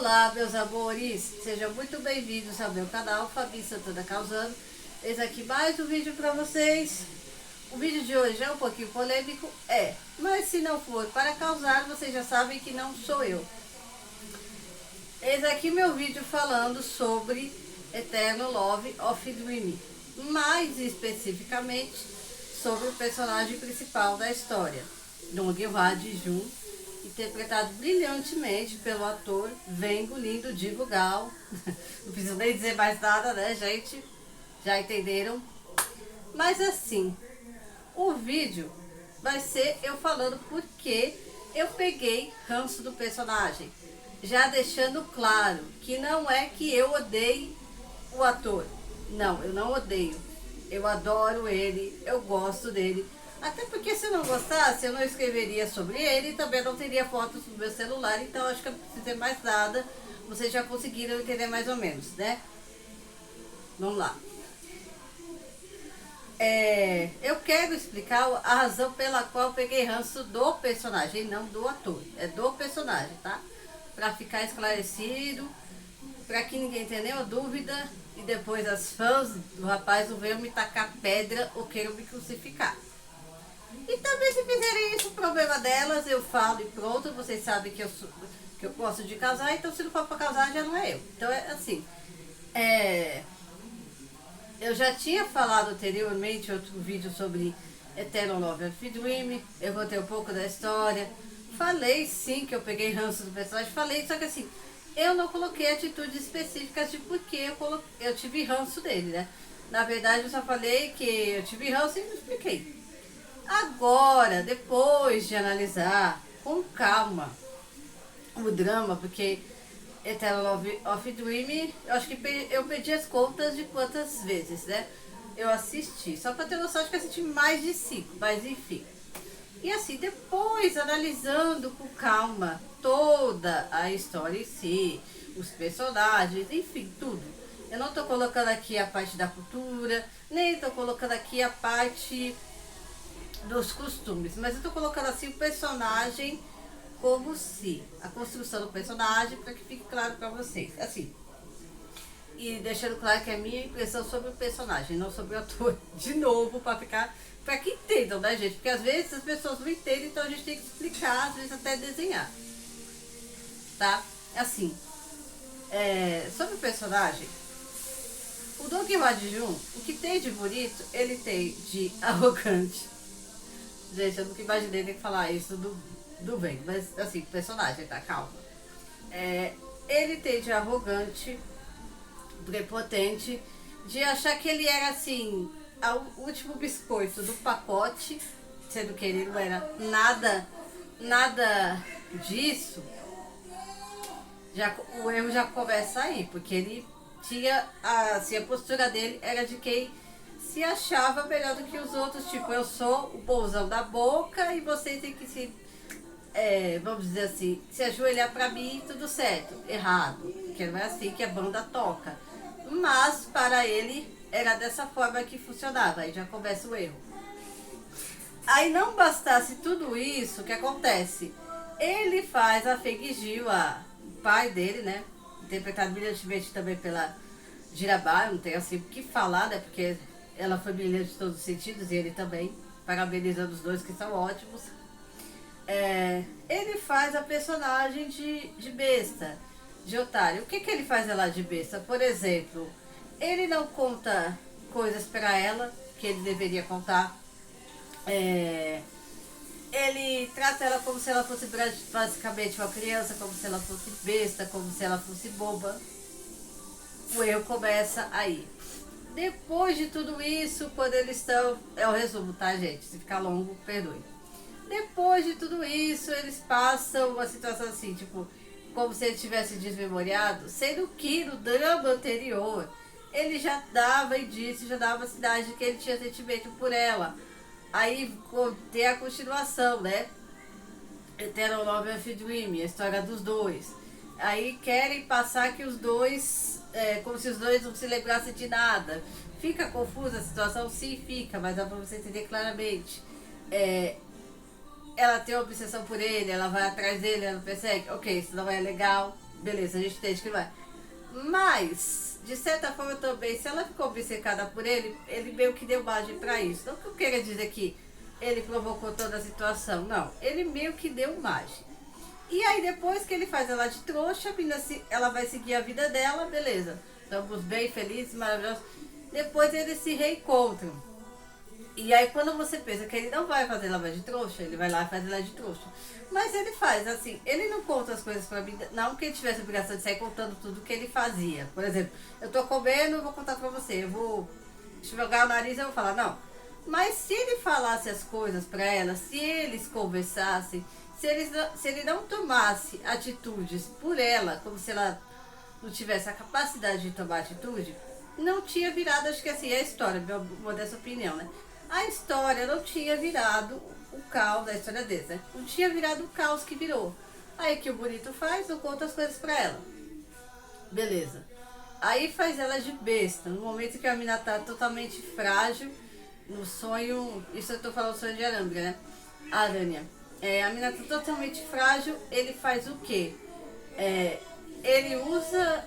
Olá, meus amores, sejam muito bem-vindos ao meu canal Fabi Santana Causando. Eis aqui mais um vídeo para vocês. O vídeo de hoje é um pouquinho polêmico, mas se não for para causar, vocês já sabem que não sou eu. Eis aqui meu vídeo falando sobre Eternal Love of Dream, mais especificamente sobre o personagem principal da história, Dong-hwa Ji-jun, interpretado brilhantemente pelo ator Vengo Lindo de Gal. Não preciso nem dizer mais nada, né, gente? Já entenderam? Mas assim, o vídeo vai ser eu falando porque eu peguei ranço do personagem, já deixando claro que não é que eu odeie o ator. Não, eu não odeio. Eu adoro ele, eu gosto dele. Até porque se eu não gostasse, eu não escreveria sobre ele e também não teria fotos no meu celular. Então acho que eu não preciso dizer mais nada. Vocês já conseguiram entender mais ou menos, né? Vamos lá. Eu quero explicar a razão pela qual eu peguei ranço do personagem, não do ator. É do personagem, tá? Pra ficar esclarecido, pra que ninguém tenha nenhuma dúvida e depois as fãs do rapaz não venham me tacar pedra ou queiram me crucificar. E também se fizerem isso, o problema delas, eu falo e pronto, vocês sabem que eu gosto de casar, então se não for pra casar já não é eu. Então é assim, eu já tinha falado anteriormente em outro vídeo sobre Eternal Love of Dream, eu contei um pouco da história, falei sim que eu peguei ranço do personagem, falei, só que assim, eu não coloquei atitudes específicas de porquê eu tive ranço dele, né? Na verdade eu só falei que eu tive ranço e não expliquei. Agora, depois de analisar com calma o drama, porque Eternal Love of Dream, eu acho que eu perdi as contas de quantas vezes, né? Eu assisti, só pra ter noção, acho que eu assisti mais de 5, mas enfim. E assim, depois, analisando com calma toda a história em si, os personagens, enfim, tudo. Eu não tô colocando aqui a parte da cultura, nem tô colocando aqui a parte dos costumes, mas eu tô colocando assim o personagem como se, a construção do personagem, para que fique claro para vocês, assim, e deixando claro que é a minha impressão sobre o personagem, não sobre o ator, de novo, para ficar, para que entendam, né, gente, porque às vezes as pessoas não entendem, então a gente tem que explicar, às vezes até desenhar, tá? Assim, sobre o personagem, o Dong-hwa Ji-jun, o que tem de bonito, ele tem de arrogante. Gente, eu nunca imaginei nem falar isso do bem, mas assim, personagem, tá? Calma. Ele tem de arrogante, prepotente, de achar que ele era assim, o último biscoito do pacote, sendo que ele não era nada disso. O erro já começa aí, porque ele tinha, assim, a postura dele era de quem se achava melhor do que os outros, tipo, eu sou o bonzão da boca e vocês têm que se, vamos dizer assim, se ajoelhar pra mim, tudo certo. Errado, porque não é assim que a banda toca. Mas para ele era dessa forma que funcionava, aí já começa o erro. Aí não bastasse tudo isso, o que acontece? Ele faz a Feng Gil, o pai dele, né, interpretado brilhantemente também pela Jirabá, não tem assim o que falar, né, porque ela foi brilhante em todos os sentidos e ele também, parabenizando os dois que são ótimos. Ele faz a personagem de besta, de otário. O que ele faz ela de besta? Por exemplo, ele não conta coisas para ela que ele deveria contar. Ele trata ela como se ela fosse basicamente uma criança, como se ela fosse besta, como se ela fosse boba. O erro começa aí. Depois de tudo isso, quando eles estão... É o resumo, tá, gente? Se ficar longo, perdoe. Depois de tudo isso, eles passam uma situação assim, tipo, como se ele tivesse desmemoriado, sendo que no drama anterior, ele já dava indício, já dava sinais de que ele tinha sentimento por ela. Aí tem a continuação, né? Eternal Love of Dream, a história dos dois. Aí querem passar que os dois... como se os dois não se lembrassem de nada. Fica confusa a situação? Sim, fica, mas dá pra você entender claramente. Ela tem uma obsessão por ele, ela vai atrás dele, ela persegue. Ok, isso não é legal. beleza, a gente entende que vai. Mas, de certa forma também, se ela ficou obcecada por ele, ele meio que deu margem pra isso. Não que eu queira dizer que ele provocou toda a situação, não. Ele meio que deu margem. E aí depois que ele faz ela de trouxa, a menina ela vai seguir a vida dela, beleza. Estamos bem felizes, maravilhosos. Depois eles se reencontram. E aí quando você pensa que ele não vai fazer ela de trouxa, ele vai lá e faz ela de trouxa. Mas ele faz assim, ele não conta as coisas pra mim, não que ele tivesse a obrigação de sair contando tudo que ele fazia. Por exemplo, eu tô comendo, eu vou contar pra você, eu vou jogar o nariz, eu vou falar, não. Mas se ele falasse as coisas pra ela, se eles conversassem, se ele não tomasse atitudes por ela, como se ela não tivesse a capacidade de tomar atitude, não tinha virado, acho que assim, é a história, minha modesta opinião, né? A história não tinha virado o caos da história desse, né? Não tinha virado o caos que virou. Aí que o bonito faz, eu conto as coisas pra ela. Beleza. Aí faz ela de besta, no momento que a menina tá totalmente frágil, no sonho, isso eu tô falando sonho de Arambra, né? Aranha. A menina tá totalmente frágil, ele faz o quê? Ele usa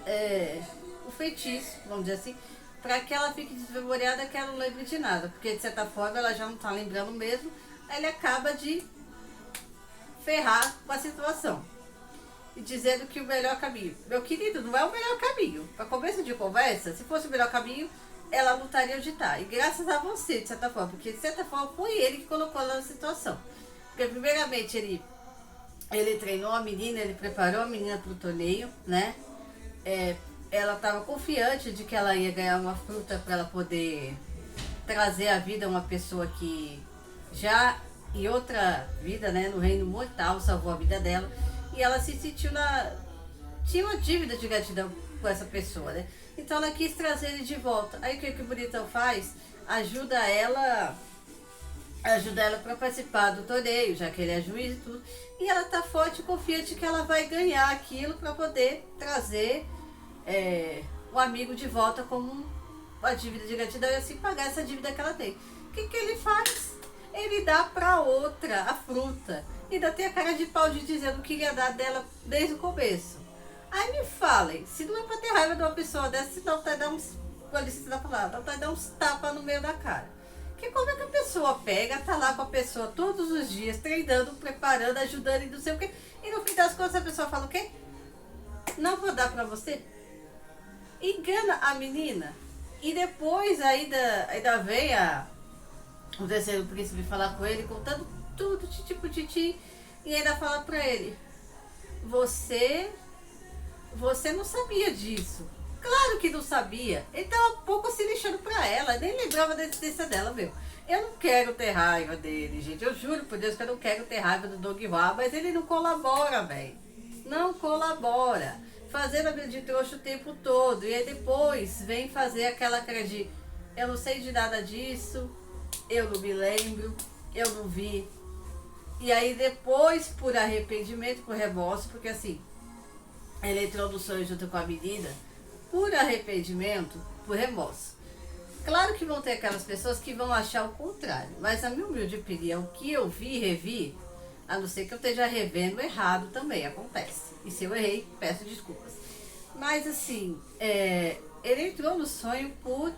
o feitiço, vamos dizer assim, para que ela fique desmemoriada, que ela não lembre de nada, porque de certa forma ela já não tá lembrando mesmo, aí ele acaba de ferrar com a situação e dizendo que o melhor caminho, meu querido, não é o melhor caminho. Para começo de conversa, se fosse o melhor caminho, ela lutaria onde tá, e graças a você, de certa forma, porque de certa forma foi ele que colocou ela na situação. Porque primeiramente ele treinou a menina, ele preparou a menina para o torneio, né? Ela estava confiante de que ela ia ganhar uma fruta para ela poder trazer à vida uma pessoa que já em outra vida, né, no reino mortal, salvou a vida dela. E ela se sentiu tinha uma dívida de gratidão com essa pessoa, né? Então ela quis trazer ele de volta. Aí o que o Bonitão faz? Ajuda ela para participar do torneio, já que ele é juiz e tudo. E ela tá forte e confiante que ela vai ganhar aquilo para poder trazer o amigo de volta como uma dívida de gratidão e assim pagar essa dívida que ela tem. O que ele faz? Ele dá para outra a fruta. Ainda tem a cara de pau de dizer que ia dar dela desde o começo. Aí me falem, se não é para ter raiva de uma pessoa dessa, se não vai dar com a licença da palavra, vai dar uns tapas no meio da cara. Que como é que a pessoa pega, tá lá com a pessoa todos os dias, treinando, preparando, ajudando e não sei o quê, e no fim das contas a pessoa fala o quê? Não vou dar pra você? Engana a menina. E depois ainda vem o terceiro príncipe falar com ele, contando tudo, titi por titi, e ainda fala pra ele, você não sabia disso. Claro que não sabia. Ele tava um pouco se lixando pra ela, nem lembrava da existência dela, meu. Eu não quero ter raiva dele, gente. Eu juro por Deus que eu não quero ter raiva do Dogville, mas ele não colabora, velho. Não colabora. Fazendo a vida de trouxa o tempo todo. E aí depois vem fazer aquela cara de eu não sei de nada disso, eu não me lembro, eu não vi. E aí depois, por arrependimento, por remorso, porque assim, ele entrou no sonho junto com a menina, por arrependimento, por remorso. Claro que vão ter aquelas pessoas que vão achar o contrário, mas a minha humilde opinião, o que eu vi e revi, a não ser que eu esteja revendo errado também, acontece. E se eu errei, peço desculpas. Mas assim, ele entrou no sonho por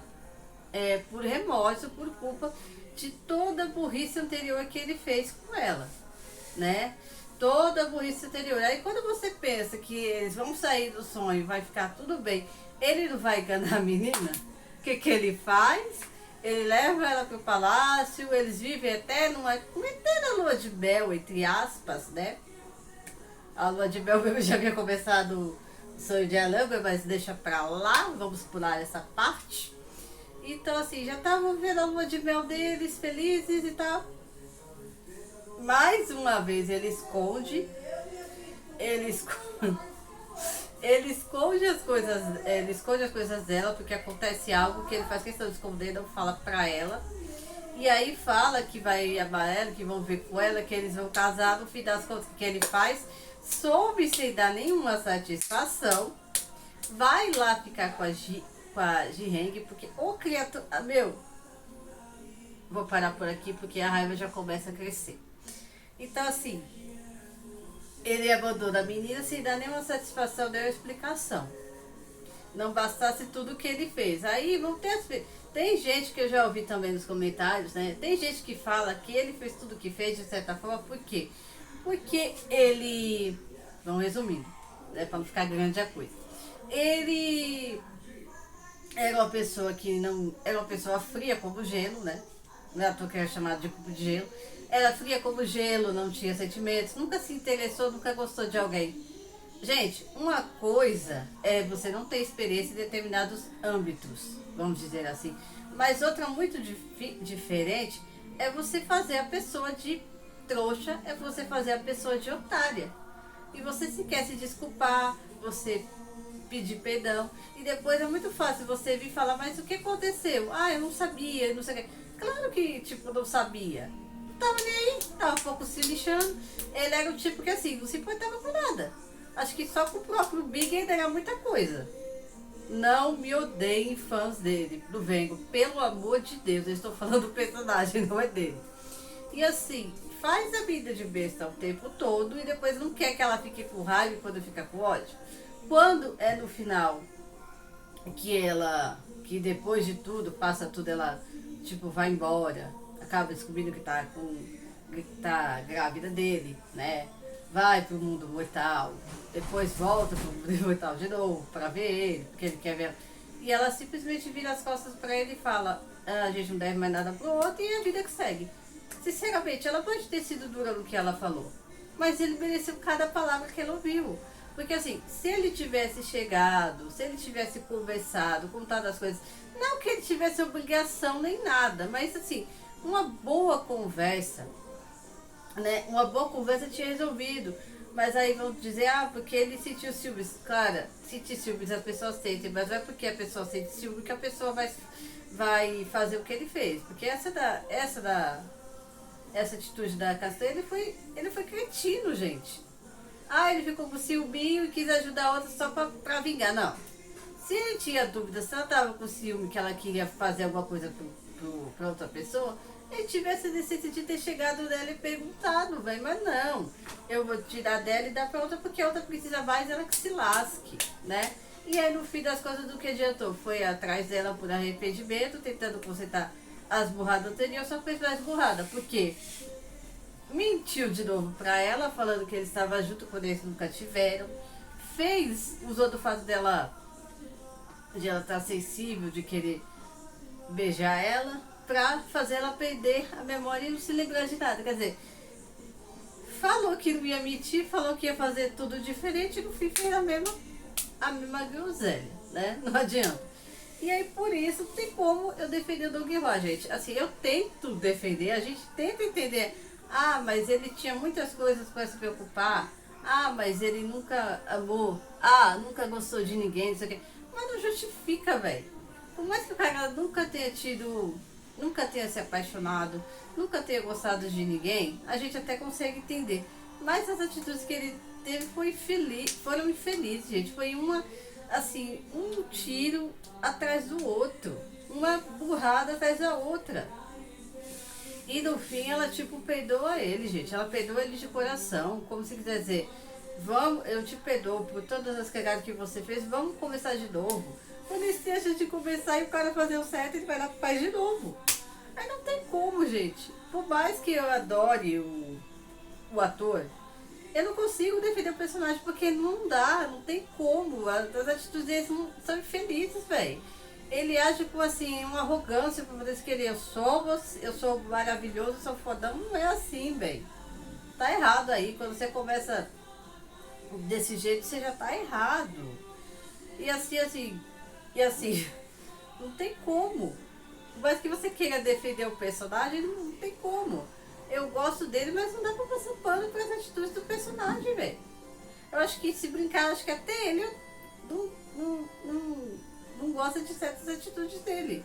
remorso, por culpa de toda a burrice anterior que ele fez com ela, né? Toda a burrice anterior. Aí quando você pensa que eles vão sair do sonho, vai ficar tudo bem, ele não vai enganar a menina? O que ele faz? Ele leva ela pro palácio, eles vivem até uma eterna lua de mel, entre aspas, né? A lua de mel já havia começado o sonho de Alhambra, mas deixa pra lá, vamos pular essa parte. Então assim, já estavam vendo a lua de mel deles, felizes e tal. Mais uma vez ele esconde as coisas dela, porque acontece algo que ele faz questão de esconder, não fala pra ela. E aí fala que vai amar ela, que vão ver com ela, que eles vão casar. No fim das contas, o que ele faz? Soube sem dar nenhuma satisfação. Vai lá ficar com a Ji-Heng, porque o criatura... Vou parar por aqui porque a raiva já começa a crescer. Então assim, Ele abandona a menina sem dar nenhuma satisfação, nenhuma explicação. Não bastasse tudo que ele fez. Aí vão ter tem gente que eu já ouvi também nos comentários, né? Tem gente que fala que ele fez tudo que fez de certa forma, por quê? Porque ele, vamos resumindo, né, para não ficar grande a coisa. Ele era uma pessoa que não, era uma pessoa fria como gelo, né? Não é à toa que era chamado de cubo de gelo. Era fria como gelo, não tinha sentimentos, nunca se interessou, nunca gostou de alguém. Gente, uma coisa é você não ter experiência em determinados âmbitos, vamos dizer assim. Mas outra muito diferente é você fazer a pessoa de trouxa, é você fazer a pessoa de otária. E você se quer se desculpar, você pedir perdão. E depois é muito fácil você vir falar, mas o que aconteceu? Ah, eu não sabia, não sei o que. Claro que, tipo, não sabia. Não tava nem aí, tava um pouco se lixando. Ele era o tipo que assim, não se importava com nada. Acho que só com o próprio Big ainda era muita coisa. Não me odeiem fãs dele, do Vengo. Pelo amor de Deus, eu estou falando do personagem, não é dele. E assim, faz a vida de besta o tempo todo e depois não quer que ela fique com raiva quando fica com ódio. Quando é no final que depois de tudo, passa tudo, ela tipo vai embora, acaba descobrindo que tá grávida dele, né? Vai pro mundo mortal, depois volta pro mundo mortal de novo pra ver ele, porque ele quer ver. E ela simplesmente vira as costas pra ele e fala, ah, a gente não deve mais nada pro outro e a vida que segue. Sinceramente, ela pode ter sido dura no que ela falou, mas ele mereceu cada palavra que ela ouviu. Porque assim, se ele tivesse chegado, se ele tivesse conversado, contado as coisas, não que ele tivesse obrigação nem nada, mas assim, uma boa conversa, né? Uma boa conversa tinha resolvido. Mas aí vão dizer, ah, porque ele sentiu ciúmes. Cara, sentir ciúmes as pessoas sentem, mas não é porque a pessoa sente ciúmes que a pessoa vai fazer o que ele fez. Porque essa atitude da Castanha, ele foi cretino, gente. Ah, ele ficou com ciúminho e quis ajudar a outra só pra vingar. Não. Se ele tinha dúvida, se ela tava com ciúme que ela queria fazer alguma coisa pra outra pessoa, ele tivesse a decência de ter chegado nela e perguntado, velho. Mas não. Eu vou tirar dela e dar pra outra porque a outra precisa mais, ela que se lasque, né? E aí no fim das contas, do que adiantou? Foi atrás dela por arrependimento, tentando consertar as burradas anteriores, só fez mais burrada. Por quê? Mentiu de novo pra ela, falando que ele estava junto quando eles nunca tiveram. Usou do fato de ela estar sensível, de querer beijar ela, pra fazer ela perder a memória e não se lembrar de nada. Quer dizer, falou que não ia mentir, falou que ia fazer tudo diferente, e no fim fez a mesma groselha, né? Não adianta. E aí, por isso, tem como eu defender o Doug Roy, gente. Assim, eu tento defender, a gente tenta entender. Ah, mas ele tinha muitas coisas para se preocupar. Ah, mas ele nunca amou. Ah, nunca gostou de ninguém, não sei o quê. Mas não justifica, velho. Por mais que o cara nunca tenha se apaixonado, nunca tenha gostado de ninguém, a gente até consegue entender. Mas as atitudes que ele teve foram infelizes, gente. Foi assim, um tiro atrás do outro. Uma burrada atrás da outra. E no fim ela tipo perdoa ele, gente. Ela perdoa ele de coração, como se quiser dizer, eu te perdoo por todas as cagadas que você fez, vamos começar de novo. Quando ele deixa de começar e o cara fazer o certo, ele vai lá e faz de novo. Aí não tem como, gente. Por mais que eu adore o ator, eu não consigo defender o personagem porque não dá, não tem como. As atitudes deles são infelizes, velho. Ele age com assim, uma arrogância pra poder querer. Eu sou maravilhoso, eu sou fodão. Não é assim, velho. Tá errado aí. Quando você começa desse jeito, você já tá errado. E assim, não tem como. Mas que você queira defender o personagem, não tem como. Eu gosto dele, mas não dá pra passar pano para as atitudes do personagem, velho. Eu acho que se brincar, acho que até ele não gosta de certas atitudes dele.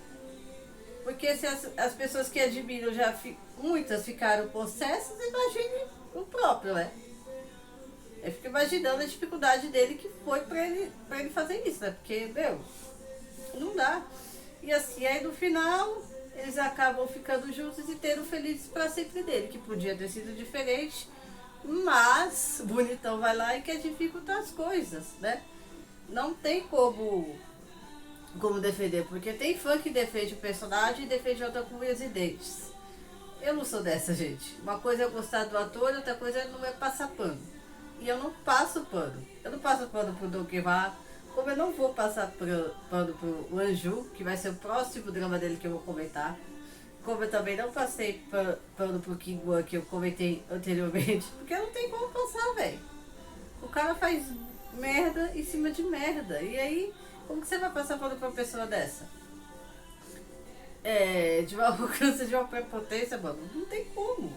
Porque se as pessoas que admiram muitas ficaram possessas, imagine o próprio, né? Eu fico imaginando a dificuldade dele que foi pra ele fazer isso, né? Porque, não dá. E assim, aí no final, eles acabam ficando juntos e tendo felizes pra sempre dele, que podia ter sido diferente, Mas o bonitão vai lá e quer dificultar as coisas, né? Não tem como defender, porque tem fã que defende o personagem e defende outra com unhas e dentes. Eu não sou dessa, gente. Uma coisa é eu gostar do ator, outra coisa não é passar pano. E eu não passo pano. Eu não passo pano pro Don Quixote, como eu não vou passar pano pro Anju, que vai ser o próximo drama dele que eu vou comentar. Como eu também não passei pano pro King One, que eu comentei anteriormente, porque não tem como passar, velho. O cara faz merda em cima de merda. E aí, como que você vai passar pano pra uma pessoa dessa? De uma arrogância, de uma prepotência, mano. Não tem como.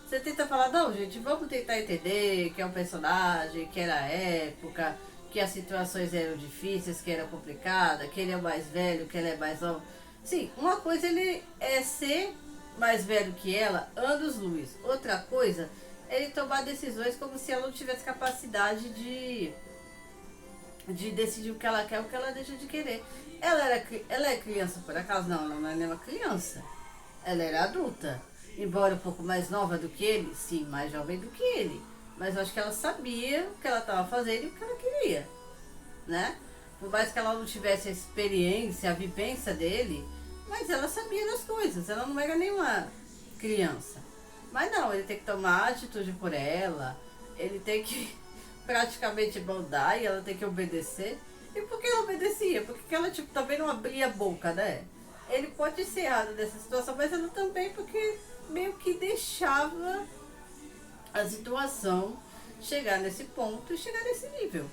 Você tenta falar, não, gente, vamos tentar entender que é um personagem, que era a época, que as situações eram difíceis, que era complicada, que ele é mais velho, que ela é mais nova. Sim, uma coisa ele é ser mais velho que ela, anos-luz. Outra coisa é ele tomar decisões como se ela não tivesse capacidade de decidir o que ela quer, o que ela deixa de querer. Ela é criança por acaso? Não, ela não é nenhuma criança. Ela era adulta. Embora um pouco mais nova do que ele, sim, mais jovem do que ele. Mas eu acho que ela sabia o que ela estava fazendo e o que ela queria, né? Por mais que ela não tivesse a experiência, a vivência dele, mas ela sabia das coisas. Ela não era nenhuma criança. Mas não, ele tem que tomar atitude por ela, ele tem que praticamente mandar e ela tem que obedecer. E por que ela obedecia? Porque ela tipo, também não abria a boca, né? Ele pode ser errado nessa situação, mas ela também porque meio que deixava a situação chegar nesse ponto e chegar nesse nível.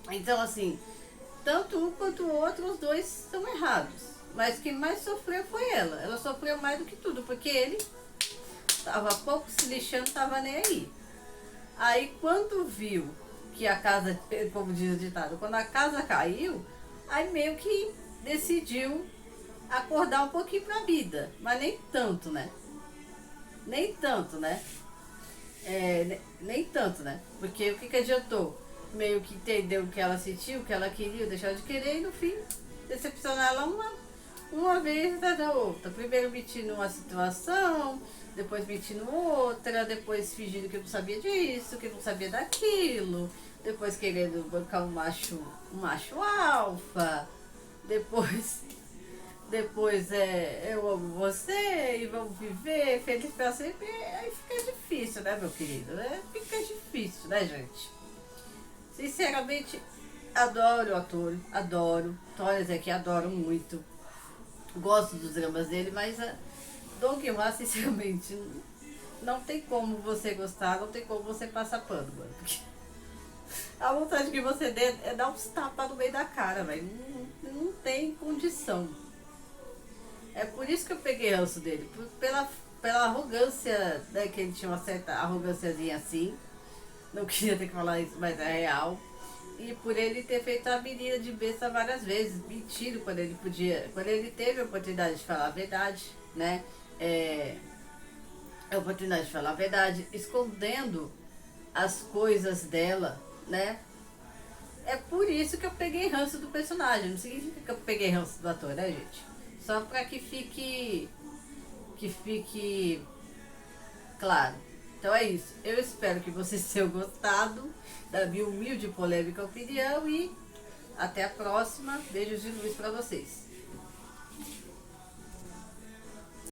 Então assim, tanto um quanto o outro, os dois estão errados. Mas quem mais sofreu foi ela. Ela sofreu mais do que tudo, porque ele tava pouco se lixando, tava nem aí. Aí quando viu que a casa, como diz o ditado, quando a casa caiu, aí meio que decidiu acordar um pouquinho pra vida. Mas nem tanto, né? Nem tanto, né? Nem tanto, né? Porque o que adiantou? Meio que entendeu o que ela sentiu, o que ela queria, deixar de querer e no fim decepcionar ela uma vez da outra. Primeiro mentindo uma situação, depois mentindo outra, depois fingindo que não sabia disso, que não sabia daquilo, depois querendo bancar um macho alfa, depois eu amo você e vamos viver feliz pra sempre. Aí fica difícil, né, meu querido? Fica difícil, né, gente? Sinceramente, adoro o ator, adoro. Torias aqui adoro muito. Gosto dos dramas dele, mas Don Quixote, sinceramente, não tem como você gostar, não tem como você passar pano, mano. Porque a vontade que você dê é dar uns tapas no meio da cara, velho. Não tem condição. É por isso que eu peguei ranço dele, pela arrogância, né, que ele tinha uma certa arrogânciazinha assim. Não queria ter que falar isso, mas é real. E por ele ter feito a menina de besta várias vezes, mentindo quando ele podia, quando ele teve a oportunidade de falar a verdade, né? A oportunidade de falar a verdade, escondendo as coisas dela, né? É por isso que eu peguei ranço do personagem. Não significa que eu peguei ranço do ator, né, gente? Só pra que fique claro. Então é isso. Eu espero que vocês tenham gostado da minha humilde e polêmica opinião e até a próxima. Beijos de luz pra vocês.